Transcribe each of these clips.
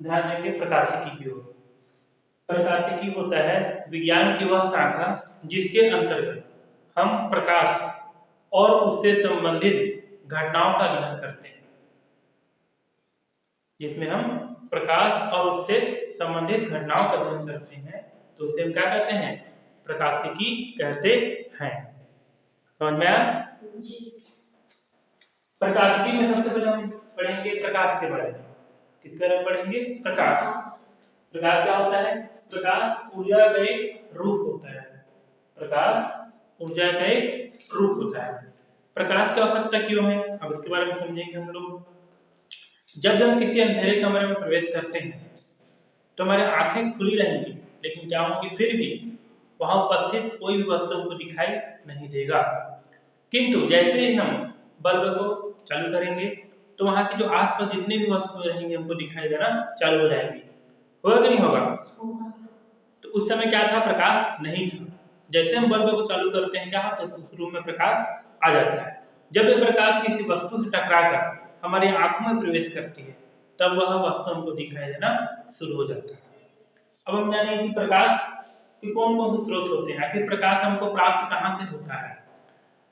ध्यान देंगे प्रकाशिकी की ओर। प्रकाशिकी होता है विज्ञान की वह शाखा जिसके अंतर्गत हम प्रकाश और उससे संबंधित घटनाओं का अध्ययन करते हैं। जिसमें हम प्रकाश और उससे संबंधित घटनाओं का अध्ययन करते हैं, तो उसे हम क्या कहते हैं? प्रकाशिकी कहते हैं। समझ में आया? प्रकाशिकी में सबसे पहले हम पढ़ेंगे प्रकाश के बारे में। किसके बारे में पढ़ेंगे? प्रकाश। प्रकाश क्या होता है? प्रकाश ऊर्जा का एक रूप होता है। प्रकाश ऊर्जा का एक रूप होता है। प्रकाश की आवश्यकता क्यों है, अब इसके बारे में समझेंगे हम लोग। जब हम किसी अंधेरे कमरे में प्रवेश करते हैं तो हमारी आंखें खुली रहेंगी, लेकिन क्या होंगी? फिर भी वहां उपस्थित कोई भी वस्तु हमको दिखाई नहीं देगा। किंतु जैसे ही हम बल्ब को चालू करेंगे तो वहां के जो आसपास जितने भी वस्तुएं रहेंगी हमको दिखाई देना चालू हो जाएंगी। होगा कि नहीं होगा? तो उस समय क्या था? प्रकाश नहीं था। जैसे हम बल्ब को चालू करते हैं क्या होता है? उस रूम में प्रकाश आ जाता है। जब ये प्रकाश किसी वस्तु से टकराकर हमारी आंखों में प्रवेश करती है तब वह वस्तु हमको दिखाई देना शुरू हो जाता है। अब हम जानेंगे कि प्रकाश के कौन कौन से स्रोत होते हैं, आखिर प्रकाश हमको प्राप्त कहाँ से होता है।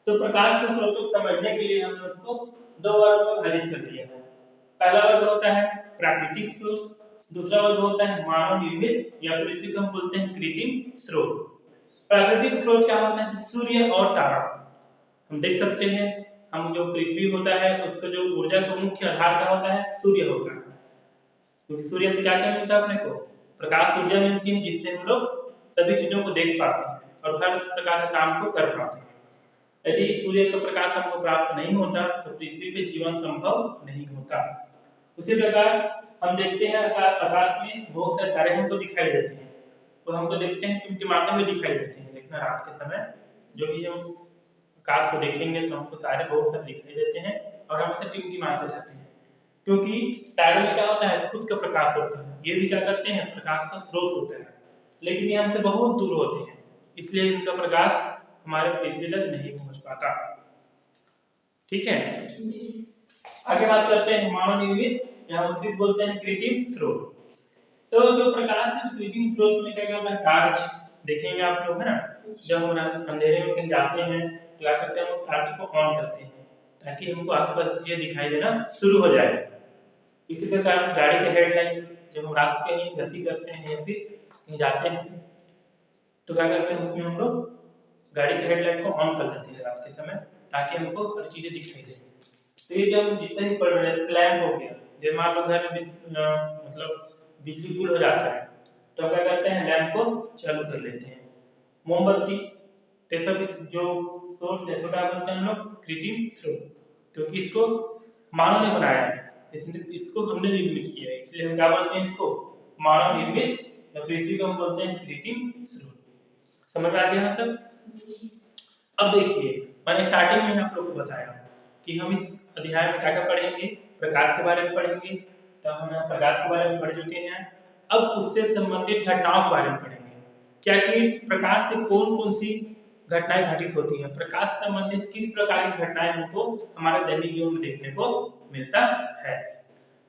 तो प्रकाश के स्रोत को समझने के लिए हमने उसको दो वर्ग में विभाजित कर दिया है। पहला वर्ग होता है प्राकृतिक स्रोत, दूसरा वर्ग होता है मानव निर्मित या फिर इसी को हम बोलते हैं कृत्रिम स्रोत। प्राकृतिक स्रोत क्या होता है? सूर्य और तारा। हम देख सकते हैं हम जो पृथ्वी होता है उसका जो ऊर्जा का मुख्य आधार क्या होता है? सूर्य होता है। क्योंकि सूर्य से क्या क्या मिलता है अपने को? प्रकाश ऊर्जा मिलती है, जिससे हम लोग सभी चीजों को देख पाते हैं और हर प्रकार के काम को कर पाते हैं। यदि सूर्य का प्रकाश हमको प्राप्त नहीं होता तो पृथ्वी पे जीवन संभव नहीं होता। उसी प्रकार हम देखते हैं आकाश में बहुत सारे तारे हमको दिखाई देते हैं, तो हमको देखते हैं टिमटिमाते हुए दिखाई देते हैं। लेकिन रात के समय जो भी हम आकाश को देखेंगे तो हमको तारे बहुत सारे दिखाई देते हैं और हमेशा टिमटिमाते रहते हैं, क्योंकि तारे में क्या होता है? खुद का प्रकाश होता है। ये भी क्या करते हैं? प्रकाश का स्रोत होता है, लेकिन ये हमसे बहुत दूर होते हैं, इसलिए इनका प्रकाश हमारे पृथ्वी तक नहीं पहुंच पाता। ठीक है, आगे बात करते हैं मानव निर्मित या उसे बोलते हैं कृत्रिम स्रोत। तो जो प्रकाश के कृत्रिम स्रोत में क्या क्या होता है? टॉर्च देखेंगे आप लोग, है ना? जब हम अंधेरे में कहीं जाते हैं तो क्या करते हैं? हम टॉर्च को ऑन करते हैं ताकि हमको आसपास चीजें दिखाई देना शुरू हो जाए। इसी प्रकार गाड़ी के हेडलाइट, जब हम रात में कहीं गति करते हैं या फिर कहीं जाते हैं तो क्या करते हैं? उसमें हम लोग गाड़ी के हेडलाइट को ऑन कर देते हैं रात के समय, ताकि हमको हर चीजें दिखाई दे। तो ये जब जितना ही पड़ रहा है, लैंप हो गया, जब मान लो घर में मतलब बिजली गुल हो जाता है तो क्या करते हैं? लैंप को चालू कर लेते हैं। मोमबत्ती, ये सब जो सोर्स है क्या बोलते हैं हम लोग? कृत्रिम स्रोत, क्योंकि इसको मानव ने बनाया है, इसको हमने निर्मित किया है, इसलिए हम क्या बोलते हैं? इसको मानव निर्मित या फिर इसी को हम बोलते हैं कृत्रिम स्रोत। समझ आ गया यहाँ तक? अब देखिए, मैंने स्टार्टिंग में आप लोग को बताया कि हम इस अध्याय में क्या क्या पढ़ेंगे? प्रकाश के बारे में पढ़ेंगे। तो हम यहाँ प्रकाश के बारे में पढ़ चुके हैं। अब उससे संबंधित घटनाओं के बारे में पढ़ेंगे, क्या कि प्रकाश से कौन कौन सी घटनाएं घटित होती हैं, प्रकाश से संबंधित किस प्रकार की घटनाएं हमको हमारे दैनिक जीवन में देखने को मिलता है।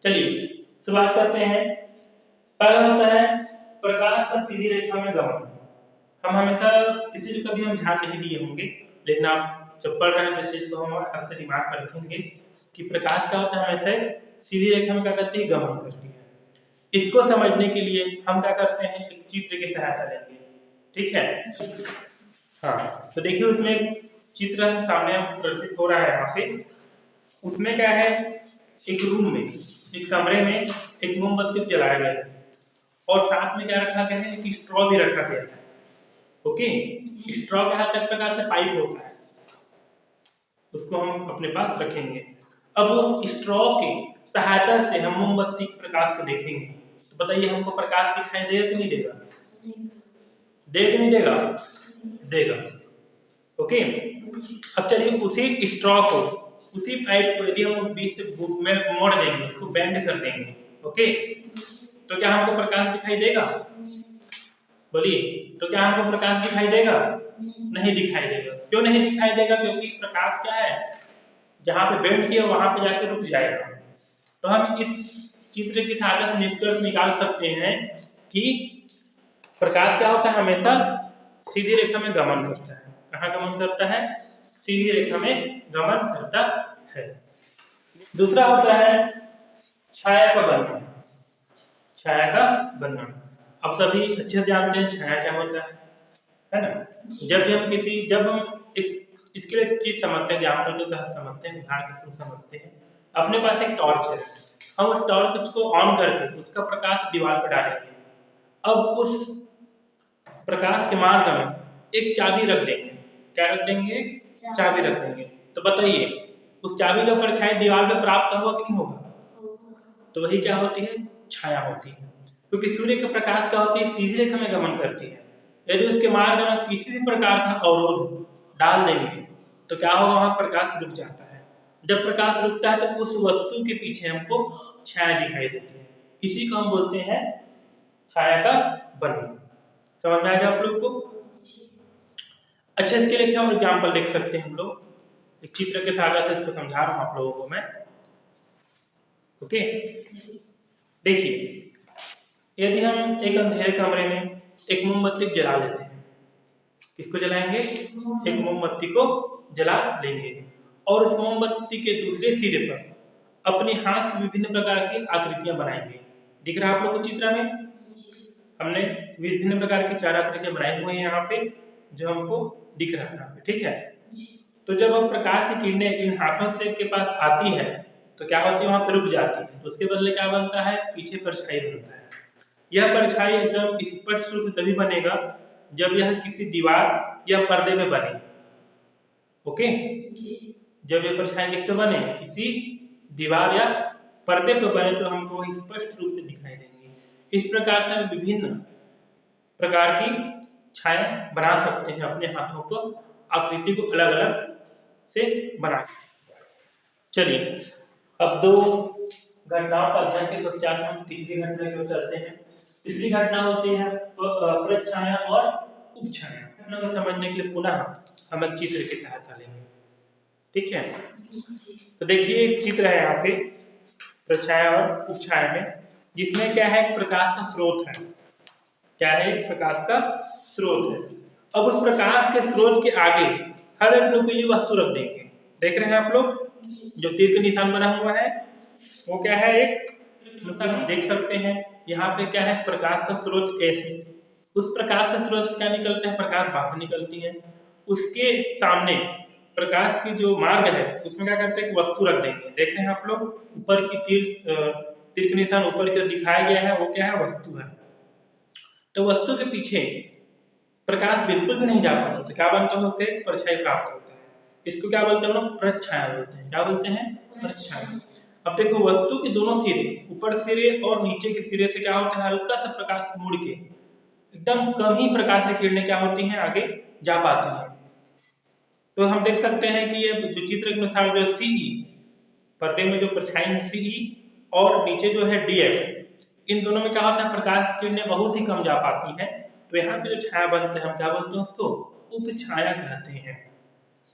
चलिए शुरुआत करते हैं। पहला होता है प्रकाश का सीधी रेखा में गमन। हम हमेशा किसी भी कभी हम ध्यान नहीं दिए होंगे, लेकिन आप जब पढ़ रहे हैं तो चीज को हम आज से दिमाग में रखेंगे कि प्रकाश का होता है हमेशा सीधी रेखा में क्या करती है? गमन करती है। इसको समझने के लिए हम क्या करते हैं? एक चित्र की सहायता लेंगे। ठीक है? हाँ, तो देखिए उसमें एक चित्र सामने प्रदर्शित हो रहा है यहाँ पे। उसमें क्या है? एक रूम में, एक कमरे में एक मोमबत्ती जलाया गया है और साथ में क्या रखा गया है? एक स्ट्रॉ भी रखा गया है। ओके, स्ट्रॉ के हाथ एक प्रकार से पाइप होता है, उसको हम अपने पास रखेंगे। अब उस स्ट्रॉ की सहायता से हम मोमबत्ती के प्रकाश को देखेंगे, तो बताइए हमको प्रकाश दिखाई देगा कि नहीं देगा? देगा कि नहीं देगा? देगा। ओके, अब चलिए उसी स्ट्रॉ को, उसी पाइप को यदि हम बीच से में मोड़ देंगे, उसको बेंड कर देंगे, ओके, तो क्या हमको प्रकाश दिखाई देगा? बोलिए, तो क्या हमको प्रकाश दिखाई देगा? नहीं दिखाई देगा। क्यों नहीं दिखाई देगा? क्योंकि प्रकाश क्या है? जहां पे बेंड किया वहां पे जाके रुक जाएगा। तो हम इस चित्र की सहायता से निष्कर्ष निकाल सकते हैं कि प्रकाश क्या होता है, हमेशा सीधी रेखा में गमन करता है। कहाँ गमन करता है? सीधी रेखा में गमन करता है। दूसरा होता है छाया का वर्णन। छाया का वर्णन अब सभी अच्छे से जानते हैं छाया क्या होता है ना। जब हम इसके लिए चीज समझते हैं, एग्जाम्पल के तहत समझते हैं, उदाहरण के साथ समझते हैं। अपने पास एक टॉर्च है, हम उस टॉर्च को ऑन करके उसका प्रकाश दीवार पर डालेंगे। अब उस प्रकाश के मार्ग में एक चाबी रख देंगे। क्या रख देंगे? चाबी रख देंगे। तो बताइए उस चाबी का परछाई दीवार पे प्राप्त होगा कि नहीं होगा? तो वही क्या होती है? छाया होती है। क्योंकि सूर्य के प्रकाश क्या होती है? सीधी रेखा में गमन करती है। यदि उसके मार्ग में किसी भी प्रकार का अवरोध डाल देंगे तो क्या होगा? वहां प्रकाश रुक जाता है। जब प्रकाश रुकता है तो उस वस्तु के पीछे हमको छाया दिखाई देती है। इसी को हम बोलते हैं छाया का वर्णन। समझ में आ गया आप लोग को? अच्छा, इसके लिए हम एग्जाम्पल देख सकते हैं। हम लोग एक चित्र के सहायता से इसको समझा रहा हूं आप लोगों को मैं। ओके, देखिए यदि हम एक अंधेरे कमरे में एक मोमबत्ती जला लेते हैं। किसको जलाएंगे? एक मोमबत्ती को जला लेंगे और उस मोमबत्ती के दूसरे सिरे पर अपने हाथ से विभिन्न प्रकार की आकृतियां बनाएंगे। दिख रहा है आप लोग को चित्र में? हमने विभिन्न प्रकार की 4 आकृतियां बनाई हुई हैं यहाँ पे, जो हमको दिख रहा है यहाँ पे, ठीक है। तो जब हम प्रकाश की किरणें इन हाथों से के पास आती है तो क्या होती है? वहां पर रुक जाती है। तो उसके बदले क्या बनता है? पीछे परछाई बनता है। यह परछाई एकदम स्पष्ट रूप से तभी बनेगा जब यह किसी दीवार या पर्दे में बने। ओके, जब यह परछाई किस पे बने? किसी दीवार या पर्दे पे बने तो हमको स्पष्ट रूप से दिखाई देंगे। इस प्रकार से हम विभिन्न प्रकार की छाया बना सकते हैं अपने हाथों को, आकृति को अलग अलग से बना। चलिए अब 2 घटनाओं का अध्ययन के पश्चात हम तीसरी घटना की ओर चलते हैं। तीसरी घटना होती है प्रच्छाया और उपछाया। घटना को समझने के लिए पुनः हम एक चित्र की सहायता लेंगे, ठीक है। तो देखिए एक चित्र है यहाँ पे प्रच्छाया और उपछाया में, जिसमें क्या है? प्रकाश का स्रोत है। क्या है? प्रकाश का स्रोत है। अब उस प्रकाश के स्रोत के आगे हम एक नुकीली वस्तु रख देंगे। देख रहे हैं आप लोग जो तीर का निशान बना हुआ है वो क्या है? एक निशान देख सकते हैं। यहाँ पे क्या है? प्रकाश का स्रोत ऐसे, उस प्रकाश का स्रोत क्या निकलते हैं? प्रकाश बाहर निकलती है। उसके सामने प्रकाश की जो मार्ग है उसमें क्या करते हैं? एक वस्तु रख देंगे। देख रहे हैं आप लोग ऊपर की तीर का निशान ऊपर की ओर दिखाया गया है, वो क्या है? वस्तु है। तो वस्तु के पीछे प्रकाश बिल्कुल भी नहीं जा पाता तो क्या बनता होते हैं? परछाई प्राप्त होता है। इसको क्या बोलते हैं? प्रच्छाया बोलते हैं। क्या बोलते हैं? प्रच्छाया। अब देखो वस्तु के दोनों सिरे, ऊपर सिरे और नीचे के सिरे से क्या होता है? हल्का सा प्रकाश मुड़ के एकदम कम ही प्रकाश की किरणें क्या होती हैं? आगे जा पाती हैं। तो हम देख सकते हैं कि ये जो चित्र के अनुसार जो सीई पर्दे में जो परछाई है सीई और नीचे जो है डीएफ, इन दोनों में क्या होता है? प्रकाश की किरणें बहुत ही कम जा पाती हैं। तो यहाँ पे जो छाया बनते हैं हम क्या बोलते हैं? उसको उपछाया कहते हैं।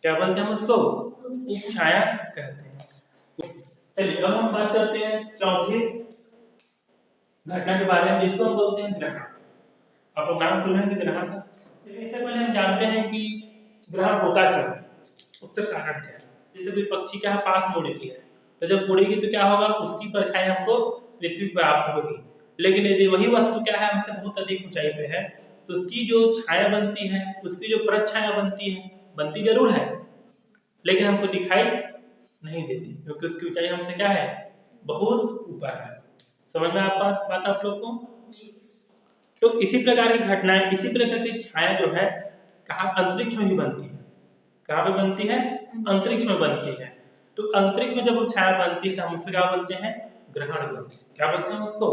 क्या बोलते हैं हम उसको? उपछाया कहते हैं। चलिए अब हम बात करते हैं चौथी घटना के बारे में, जिसको हम बोलते हैं ग्रहण। आप लोग नाम सुने हैं ग्रहण का? इससे पहले हम जानते हैं कि ग्रहण होता क्या है, उसका कारण क्या है। जैसे कोई पक्षी क्या है? पास मुड़ती है, तो जब मुड़ेगी तो क्या होगा? उसकी परछाई हमको पृथ्वी पर प्राप्त होगी। लेकिन यदि वही वस्तु क्या है? हमसे बहुत अधिक ऊंचाई पे है तो उसकी जो छाया बनती है, उसकी जो प्रच्छाया बनती है, बनती जरूर है लेकिन हमको दिखाई नहीं देती क्योंकि उसकी ऊंचाई हमसे क्या है? बहुत ऊपर है। समझ में बात आप लोग को? तो इसी प्रकार की घटनाएं, इसी प्रकार की छाया जो है कहाँ? अंतरिक्ष में भी बनती है। कहाँ पे बनती है? अंतरिक्ष में बनती है। तो अंतरिक्ष में जब छाया बनती है तो हम उससे क्या बोलते हैं? ग्रहण बोलते हैं। क्या बोलते हैं उसको?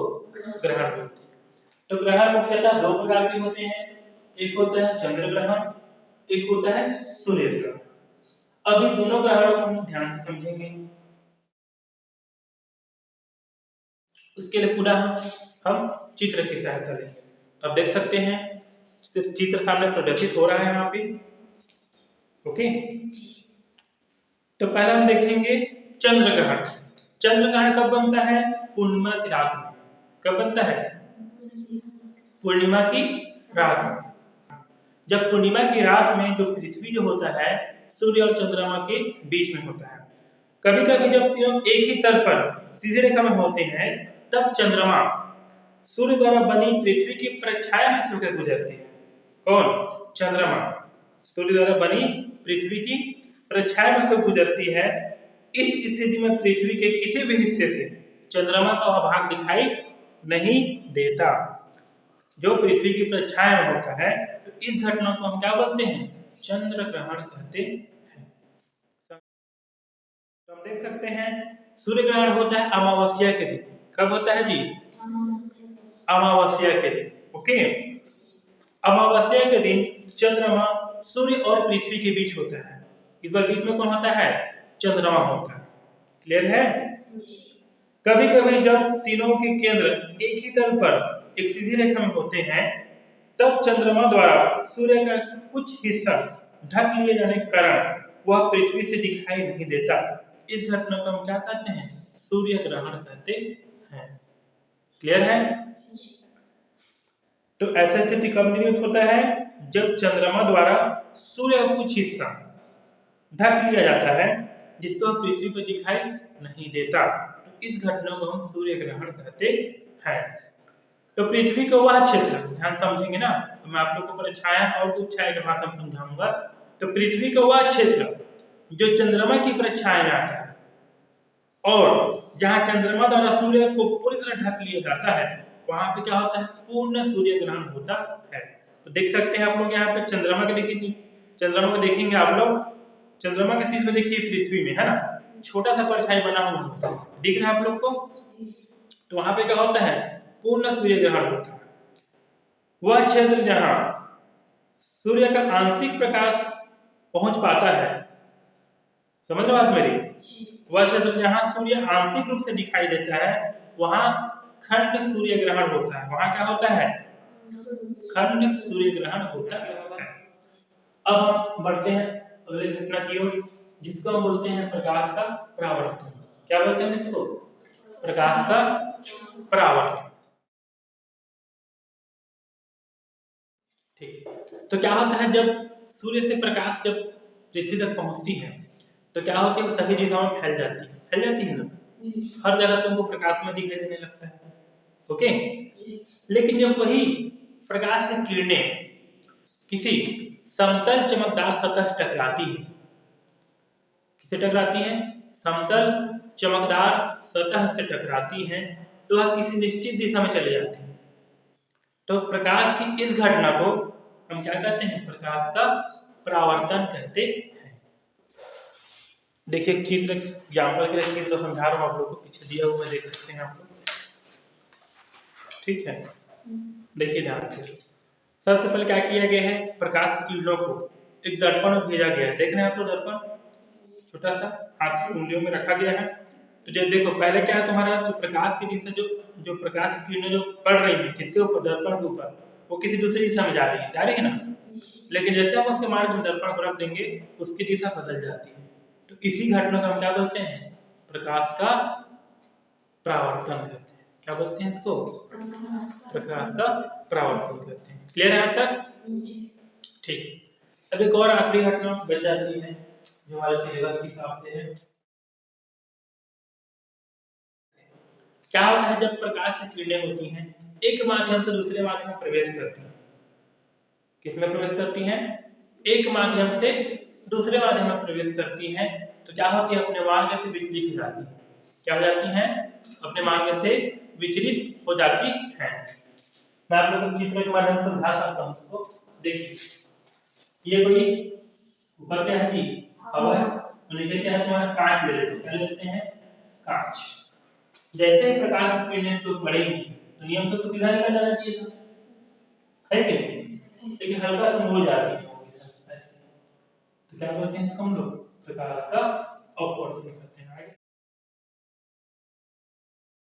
ग्रहण बोलते हैं। तो ग्रहण मुख्यतः 2 प्रकार के होते हैं। एक होता है चंद्र ग्रहण, एक होता है सूर्य ग्रहण। अब इन दोनों ग्रहणों को हम ध्यान से समझेंगे। उसके लिए पुनः हम चित्र की सहायता लेंगे। अब देख सकते हैं चित्र सामने प्रदर्शित हो रहा है यहाँ पे। ओके, तो पहले हम देखेंगे चंद्र ग्रहण। चंद्र ग्रहण कब बनता है? पूर्णिमा की रात में। कब बनता है? पूर्णिमा की रात में। जब पूर्णिमा की रात में जो पृथ्वी जो होता है सूर्य और चंद्रमा के बीच में होता है। कभी कभी जब तीनों एक ही तल पर सीधी रेखा में होते हैं तब चंद्रमा सूर्य द्वारा बनी पृथ्वी की परछाया में से होकर गुजरती है। कौन? चंद्रमा सूर्य द्वारा बनी पृथ्वी की परछाया में से गुजरती है। इस स्थिति में पृथ्वी के किसी भी हिस्से से चंद्रमा का वह भाग दिखाई नहीं देता जो पृथ्वी की परछाया में होता है। तो इस घटना को हम क्या बोलते हैं? चंद्र ग्रहण कहते हैं। तो हम देख सकते हैं सूर्य ग्रहण होता है अमावस्या के दिन। कब होता है जी? अमावस्या के दिन। ओके, अमावस्या के दिन चंद्रमा सूर्य और पृथ्वी के बीच होता है। इस बार बीच में कौन होता है? चंद्रमा होता है। क्लियर है? कभी कभी जब तीनों के केंद्र एक ही तल पर एक सीधी रेखा में होते हैं तब चंद्रमा द्वारा सूर्य का कुछ हिस्सा ढक लिए जाने के कारण वह पृथ्वी से दिखाई नहीं देता। इस घटना को हम क्या कहते हैं? सूर्य ग्रहण कहते हैं। क्लियर है? तो ऐसा स्थिति कब निर्मित होता है? जब चंद्रमा द्वारा सूर्य का कुछ हिस्सा ढक लिया जाता है जिसको पृथ्वी पर दिखाई नहीं देता। तो इस घटना को हम सूर्य ग्रहण कहते हैं। तो पृथ्वी का वह क्षेत्र, ध्यान समझेंगे ना, तो मैं आप लोग को परछाया और उपछाया की भाषा में समझाऊंगा। तो पृथ्वी का वह क्षेत्र जो चंद्रमा की परछाया में आता है और जहां चंद्रमा द्वारा सूर्य को पूरी तरह ढक लिया जाता है वहां पे क्या होता है? पूर्ण सूर्य ग्रहण होता है। तो देख सकते हैं आप लोग यहाँ पे चंद्रमा के देखिए, चंद्रमा को देखेंगे आप लोग, चंद्रमा के सीध में देखिए पृथ्वी में है ना छोटा सा परछाई बना हुआ दिख रहा है आप लोग को। तो वहां पे क्या होता है? पूर्ण सूर्य ग्रहण होता है। वह क्षेत्र जहां सूर्य का आंशिक प्रकाश पहुंच पाता है, समझ रहे हो बात मेरी? वह क्षेत्र जहां सूर्य आंशिक रूप से दिखाई देता है वहां खंड सूर्य ग्रहण होता है। वहां क्या होता है? खंड सूर्य ग्रहण होता है। अब हम बढ़ते हैं अगले घटना की ओर जिसको हम बोलते हैं प्रकाश का परावर्तन। क्या बोलते हैं इसको? प्रकाश का परावर्तन। ठीक, तो क्या होता है जब सूर्य से प्रकाश जब पृथ्वी तक पहुंचती है तो क्या होती है? सभी दिशाओं में फैल जाती है ना, हर जगह तुमको प्रकाश में दिखाई देने लगता है। ओके, लेकिन जब वही प्रकाश की किरणें किसी समतल चमकदार सतह से टकराती है, किससे टकराती है? समतल चमकदार सतह से टकराती हैं तो वह किसी निश्चित दिशा में चले जाती है। तो प्रकाश की इस घटना को हम क्या कहते हैं? प्रकाश का परावर्तन कहते हैं। देखिए चित्र एग्जाम्पल के लिए चित्र समझा रहा हूं आप लोगों को, पीछे दिया हुआ देख सकते हैं आप लोग। ठीक है, देखिए ध्यान से। सबसे पहले क्या किया गया है? प्रकाश की किरणों को एक दर्पण में भेजा गया है। देख रहे हैं आप लोग दर्पण छोटा सा हाथ की उंगलियों में रखा गया है। तो जब देखो पहले क्या है तुम्हारा, तो प्रकाश की दिशा जो प्रकाश की किरणें जो पड़ रही है किसके ऊपर? दर्पण के ऊपर, वो किसी दूसरी दिशा में जा रही है ना। लेकिन जैसे हम उसके मार्ग में दर्पण को रख देंगे उसकी दिशा बदल जाती है। तो इसी घटना को हम क्या बोलते हैं? प्रकाश का परावर्तन कहते हैं। क्या बोलते हैं इसको? प्रकाश का परावर्तन कहते हैं। क्लियर है अब तक? ठीक, अब एक और आखिरी घटना बच जाती है जो हमारे सिलेबस के हिसाब से है। क्या होता है जब प्रकाश की किरणें होती हैं एक माध्यम से दूसरे माध्यम में प्रवेश करती हैं? किसमें प्रवेश करती हैं? एक माध्यम से दूसरे माध्यम में प्रवेश करती हैं तो क्या होती है? अपने मार्ग से विचलित हो जाती है। क्या हो जाती हैं? अपने मार्ग से विचलित हो जाती हैं। मैं आप लोगों को चित्र के माध्यम से समझा सकता हूं इसको। देखिए ये कोई ऊपर क्या है जी? हवा है, और नीचे क्या है तुम्हारा? कांच ले लेते हैं। क्या लेते हैं? कांच। जैसे ही प्रकाश की किरणें तो पड़ेगी तो नियम से तो सीधा निकल जाना चाहिए था, है कि नहीं? लेकिन हल्का सा मुड़ जाती है। तो क्या बोलते हैं इसको हम लोग? प्रकाश का अपवर्तन।